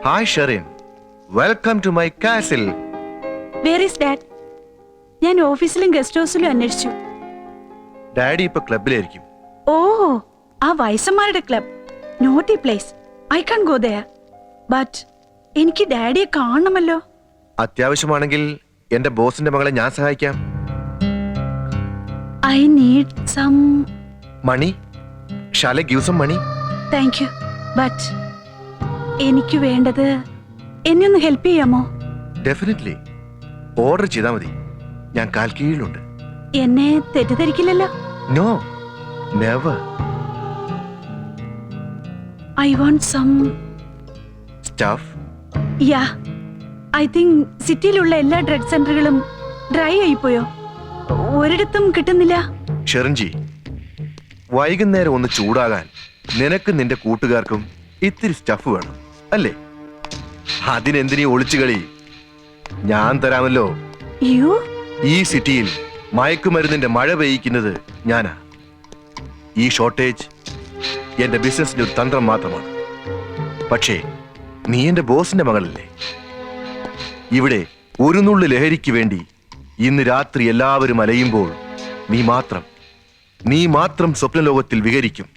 Hi Sharin, welcome to my castle. Where is Dad? ഞാൻ ഓഫീസിലും guest ഹൗസിലും അന്വേഷിച്ചു. Daddy ഇപ്പൊ ക്ലബിലായിരിക്കും. ഓ, ആ വയസ്സന്മാരുടെ club. Naughty place. I can't go there. But എനിക്ക് ഡാഡിയെ കാണണമല്ലോ. അത്യാവശ്യമാണെങ്കിൽ എന്റെ ബോസിന്റെ മകളെ ഞാൻ സഹായിക്കാം. I need some money. Shall I give some money? Thank you. But എനിക്ക് വേണ്ടത് എന്നെ ഒന്ന് ഹെൽപ്പ് ചെയ്യാമോ? Definitely. ഓർഡർ ചെയ്താൽ മതി. ഞാൻ കാൽ കീഴിലുണ്ട്. എന്നെ തെറ്റിദ്ധരിക്കില്ലല്ലോ? No, never. I want some stuff. Yeah. I think സിറ്റിയിലുള്ള എല്ലാ ഡ്രഗ് സെന്ററുകളും ഡ്രൈ ആയിപ്പോയോ? ഒരിടത്തും കിട്ടുന്നില്ല. ഷെറിൻജി, വൈകുന്നേരം ഒന്ന് ചൂടാകാൻ നിനക്ക് നിന്റെ കൂട്ടുകാർക്കും ഇത്തിരി സ്റ്റഫ് വേണം അല്ലേ? അതിനെന്തിനീ ഒളിച്ചുകളി? ഞാൻ തരാമല്ലോ. ഈ സിറ്റിയിൽ മയക്കുമരുന്നിന്റെ മഴ പെയ്യിക്കുന്നത് ഞാനാ. ഈ ഷോർട്ടേജ് എന്റെ ബിസിനസിന്റെ ഒരു തന്ത്രം മാത്രമാണ്. പക്ഷേ നീ എന്റെ ബോസിന്റെ മകളല്ലേ? ഇവിടെ ഒരു നുള്ളു ലഹരിക്ക് വേണ്ടി ഇന്ന് രാത്രി എല്ലാവരും അലയുമ്പോൾ നീ മാത്രം സ്വപ്നലോകത്തിൽ വിഹരിക്കും.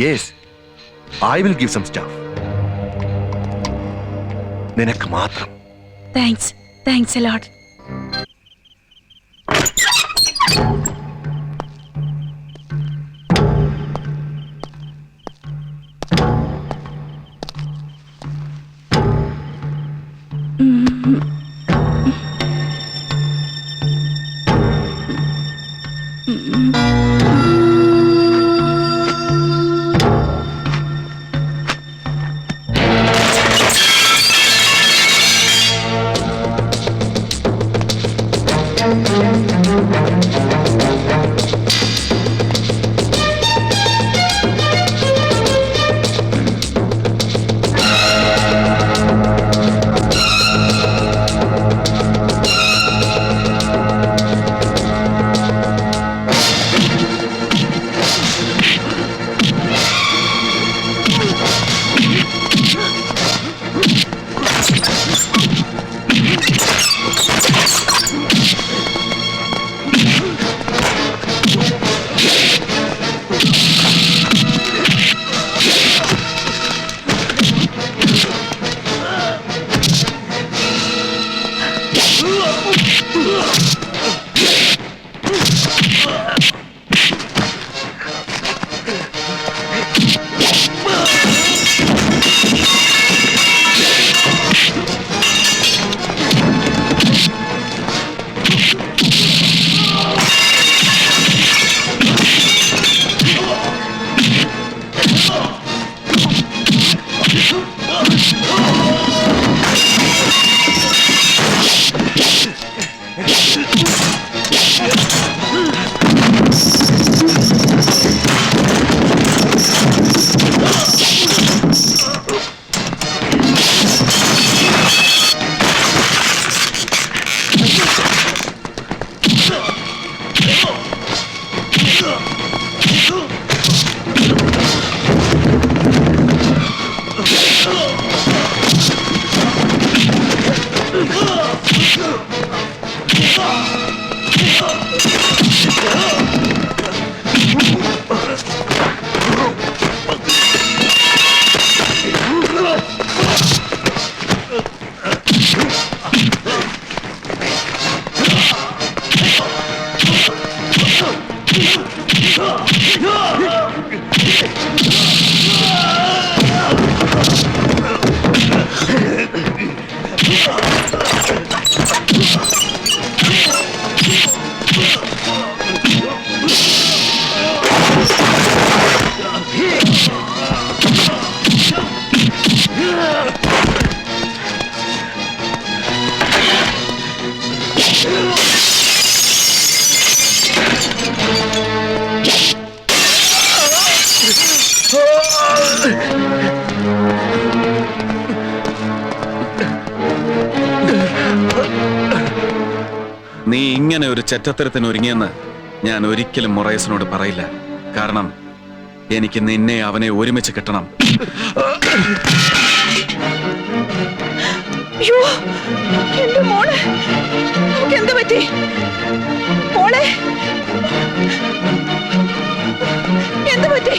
Yes, I will give some stuff. നിനക്ക് മാത്രം. Thanks a lot. നീ ഇങ്ങനെ ഒരു ചെറ്റത്തരത്തിന് ഒരുങ്ങിയെന്ന് ഞാൻ ഒരിക്കലും മൊറൈസിനോട് പറയില്ല. കാരണം എനിക്ക് നിന്നെ അവനെ ഒരുമിച്ച് കിട്ടണം. അയ്യോ എന്റെ മോള് അവൾക്ക് എന്ത് പറ്റി മോളെ എന്ത് പറ്റി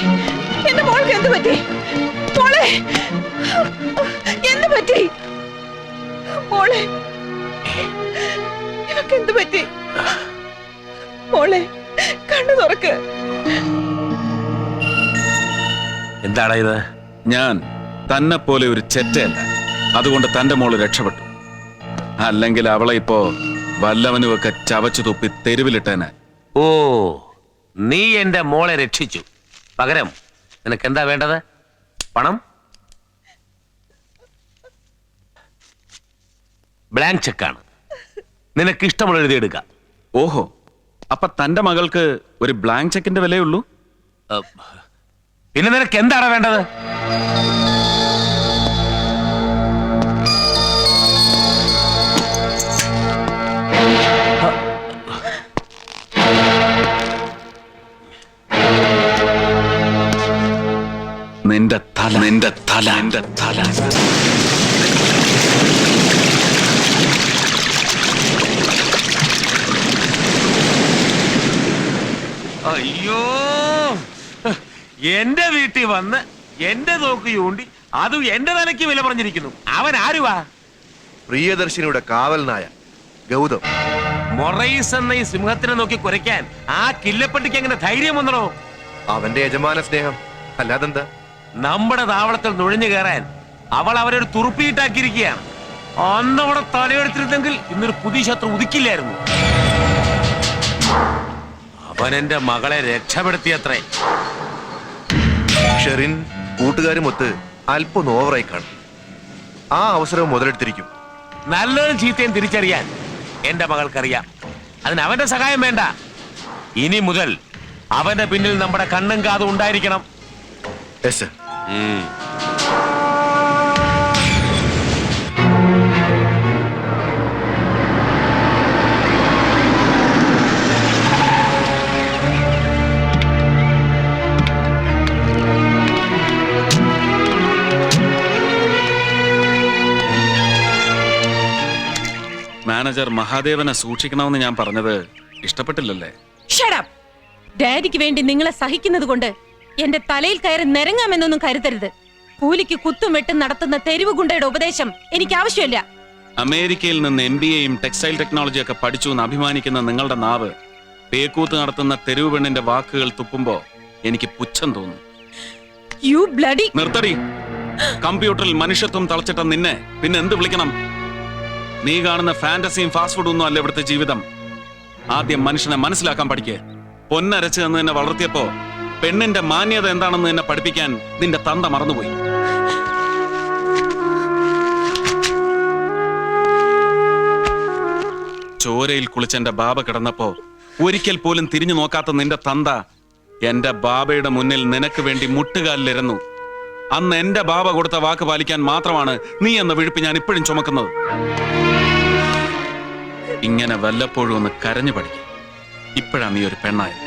എന്റെ മോൾക്ക് എന്ത് പറ്റി മോളെ എന്ത് പറ്റി മോളെ ഇവക്ക് എന്ത് പറ്റി മോളെ കണ്ണു തുറക്ക് എന്താടാ ഇത്? ഞാൻ തന്നെ പോലെ ഒരു ചെറ്റയല്ല, അതുകൊണ്ട് തന്റെ മോള് രക്ഷപ്പെട്ടു. അല്ലെങ്കിൽ അവളെ ഇപ്പോ വല്ലവനുമൊക്കെ ചവച്ചു തുപ്പി തെരുവിലിട്ടേനെ. ഓ, നീ എന്റെ മോളെ രക്ഷിച്ചു. പകരം നിനക്ക് എന്താ വേണ്ടത്? പണം? ബ്ലാങ്ക് ചെക്കാണ്. നിനക്ക് ഇഷ്ടമുള്ള എഴുതിയെടുക്ക. ഓഹോ, അപ്പൊ തന്റെ മകൾക്ക് ഒരു ബ്ലാങ്ക് ചെക്കിന്റെ വിലയുള്ളൂ? പിന്നെ നിനക്ക് എന്താണ് വേണ്ടത്? നിന്റെ തല, നിന്റെ തല, നിന്റെ തല. അയ്യോ, എന്റെ വീട്ടിൽ വന്ന് എന്റെ തോക്ക് ചൂണ്ടി അതും എന്റെ തലയ്ക്ക് വില പറഞ്ഞിരിക്കുന്നു. അവൻ ആരുവാ? പ്രിയദർശിനിയുടെ കാവൽ നായ ഗൗതം. മൊറൈസ് എന്ന ഈ സിംഹത്തിനെ നോക്കി കുരയ്ക്കാൻ ആ കില്ലപ്പെട്ടിക്ക് എങ്ങനെ ധൈര്യം വന്നോ? അവന്റെ യജമാന സ്നേഹം, അല്ലാതെന്താ? നമ്മുടെ താവളത്തിൽ നുഴഞ്ഞു കയറാൻ അവൾ അവരൊരു തുറുപ്പിയിട്ടാക്കിയിരിക്കുകയാണ്. അന്നവിടെ തലയെടുത്തിരുന്നെങ്കിൽ ഇന്നൊരു പുതിയ ശത്രു ഉദിക്കില്ലായിരുന്നു. അവൻ എന്റെ മകളെ രക്ഷപ്പെടുത്തിയത്രേ. ഷെറിൻ കൂട്ടുകാരുമൊത്ത് അല്പം ഓവറായി കാണും. ആ അവസരം മുതലെടുത്തിരിക്കും. നല്ലതും ചീത്തയും തിരിച്ചറിയാൻ എന്റെ മകൾക്കറിയാം. അതിന് അവന്റെ സഹായം വേണ്ട. ഇനി മുതൽ അവന്റെ പിന്നിൽ നമ്മുടെ കണ്ണും കാതും ഉണ്ടായിരിക്കണം. Yes sir. മാനേജർ മഹാദേവനെ സൂക്ഷിക്കണമെന്ന് ഞാൻ പറഞ്ഞത് ഇഷ്ടപ്പെട്ടില്ലല്ലേ? ഡാഡിക്ക് വേണ്ടി നിങ്ങളെ സഹിക്കുന്നത് കൊണ്ട് എന്റെ തലയിൽ കയറി നിരങ്ങാമെന്നൊന്നും കരുതരുത്. കൂലിക്ക് കുത്തും വെട്ടും നടത്തുന്ന തെരുവ് ഗുണ്ടയുടെ ഉപദേശം എനിക്ക് ആവശ്യമില്ല. അമേരിക്കയിൽ നിന്ന് MBAയും ടെക്സ്റ്റൈൽ ടെക്നോളജിയൊക്കെ പഠിച്ചു എന്ന് അഭിമാനിക്കുന്ന നിങ്ങളുടെ നാവ് പേക്കൂത്ത് നടത്തുന്ന തെരുവ് പെണ്ണിന്റെ വാക്കുകൾ തുപ്പുമ്പോ എനിക്ക് പുച്ഛം തോന്നും. You bloody! നിർത്തടി. കമ്പ്യൂട്ടറിൽ മനുഷ്യത്വം തളച്ചിട്ട നിന്നെ പിന്നെ എന്ത് വിളിക്കണം? നീ കാണുന്ന ഫാന്റസിയും ഫാസ്റ്റ് ഫുഡും ഒന്നും അല്ല ഇവിടുത്തെ ജീവിതം. ആദ്യം മനുഷ്യനെ മനസ്സിലാക്കാൻ പഠിക്കേ. പൊന്നരച്ച് എന്ന് നിന്നെ വളർത്തിയപ്പോ പെണ്ണിന്റെ മാന്യത എന്താണെന്ന് നിന്നെ പഠിപ്പിക്കാൻ നിന്റെ തന്ത മറന്നുപോയി. ചോരയിൽ കുളിച്ചെന്റെ ബാബ കിടന്നപ്പോ ഒരിക്കൽ പോലും തിരിഞ്ഞു നോക്കാത്ത നിന്റെ തന്ത എന്റെ ബാബയുടെ മുന്നിൽ നിനക്ക് വേണ്ടി മുട്ടുകാലിലിരുന്നു. അന്ന് എന്റെ ബാബ കൊടുത്ത വാക്ക് പാലിക്കാൻ മാത്രമാണ് നീ എന്ന വിഴുപ്പ് ഞാൻ ഇപ്പോഴും ചുമക്കുന്നത്. ഇങ്ങനെ വല്ലപ്പോഴും ഒന്ന് കരഞ്ഞു പഠിക്കും. ഇപ്പോഴാ നീ ഒരു പെണ്ണായത്.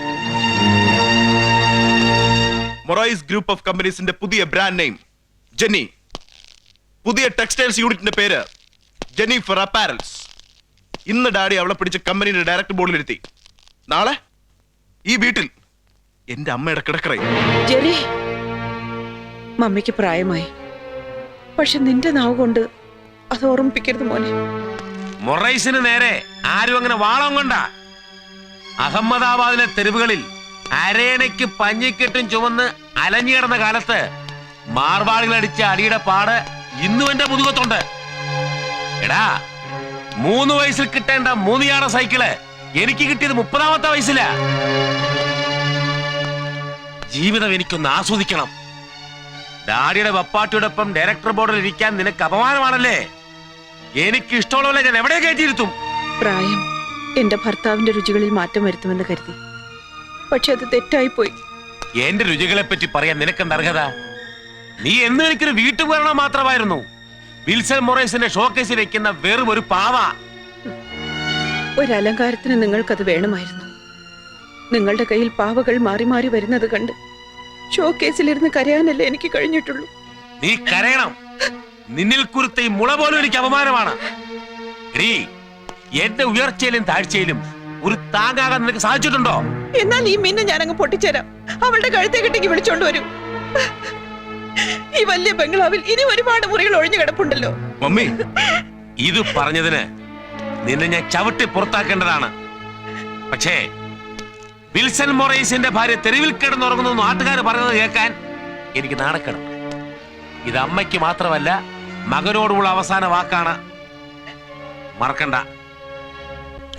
മൊറൈസ് ഗ്രൂപ്പ് ഓഫ് കമ്പനീസിന്റെ പുതിയ ബ്രാൻഡ് നെയിം ജെന്നി. പുതിയ ടെക്സ്റ്റൈൽസ് യൂണിറ്റിന്റെ പേര് ജെന്നിഫർ അപ്പാരൽസ്. ഇന്ന് ഡാഡി അവളെ പിടിച്ച് കമ്പനിയുടെ ഡയറക്ടർ ബോർഡിലിരുത്തി. നാളെ ഈ വീട്ടിൽ എന്റെ അമ്മയുടെ കിടക്കറയും. ജെറി, മമ്മിക്ക് പ്രായമായി. പക്ഷെ നിന്റെ നാവ് കൊണ്ട് അത് ഓർമ്മിപ്പിക്കരുത് മോനെ. മൊറൈസിന് നേരെ ആരും അങ്ങനെ വാളം കൊണ്ട. അഹമ്മദാബാദിലെ തെരുവുകളിൽ അരേണയ്ക്ക് പഞ്ഞിക്കെട്ടും ചുമന്ന് അലഞ്ഞു കിടന്ന കാലത്ത് മാർവാളികൾ അടിച്ച അടിയുടെ പാട് ഇന്നും എന്റെ മുതുകത്തുണ്ട്. എടാ, 3 വയസ്സിൽ കിട്ടേണ്ട 3 യാർഡ സൈക്കിള് എനിക്ക് കിട്ടിയത് 30ാമത്തെ വയസ്സില. ജീവിതം എനിക്കൊന്ന് ആസ്വദിക്കണം. ഡാഡിയുടെ വപ്പാട്ടിയോടൊപ്പം ഡയറക്ടർ ബോർഡിൽ ഇരിക്കാൻ നിനക്ക് അപമാനമാണല്ലേ? എനിക്ക് ഇഷ്ടമുള്ളവരെ ഞാൻ എവിടെ കയറ്റിയിരുത്തും? പ്രായം എന്റെ ഭർത്താവിന്റെ രുചികളിൽ മാറ്റം വരുത്തുമെന്ന് കരുതി. പക്ഷെ അത് തെറ്റായി പോയി. എന്റെ രുചികളെ പറ്റി പറയാൻ നിനക്കെന്ത് അർഹത? നീ എന്ന് എനിക്കൊരു വീട്ടുപകരണം മാത്രമായിരുന്നു. വിൽസൺ മൊറൈസിന്റെ ഷോക്കേസിൽ വെക്കുന്ന വെറും ഒരു പാവ. ഒരു അലങ്കാരത്തിന് നിങ്ങൾക്കത് വേണമായിരുന്നു. നിങ്ങളുടെ കയ്യിൽ പാവകൾ മാറി മാറി വരുന്നത് കണ്ട് ഷോക്കേസിലിരുന്ന് കരയാനല്ലേ എനിക്ക് കഴിഞ്ഞിട്ടുള്ളൂ. നീ കരയണം. നിന്നിൽ കുരുത്ത ഈ മുള പോലും എനിക്ക് അപമാനമാണ്. എടീ, എന്റെ ഉയർച്ചയിലും താഴ്ചയിലും ഒരു താങ്ങാകാൻ നിനക്ക് സാധിച്ചിട്ടുണ്ടോ? എന്നാൽ ഈ മിന്നെ ഞാൻ അങ്ങ് പൊട്ടിച്ചേരാം. അവളുടെ കഴുത്തെ കെട്ടിക്ക് വിളിച്ചോണ്ട് വരും. ഈ വലിയ ബംഗ്ലാവിൽ ഇനി ഒരുപാട് മുറികൾ ഒഴിഞ്ഞു കിടപ്പുണ്ടല്ലോ. മമ്മി, ഇത് പറഞ്ഞതിന് നിന്നെ ഞാൻ ചവിട്ടി പുറത്താക്കേണ്ടതാണ്. പക്ഷേ വിൽസൺ മൊറൈസിന്റെ ഭാര്യ തെരുവിൽ കിടന്നുറങ്ങുന്നു നാട്ടുകാർ പറയുന്നത് കേൾക്കാൻ എനിക്ക് നാണക്കേട്. ഇത് അമ്മയ്ക്ക് മാത്രമല്ല, മകനോടുള്ള അവസാന വാക്കാണ്. മറക്കണ്ട.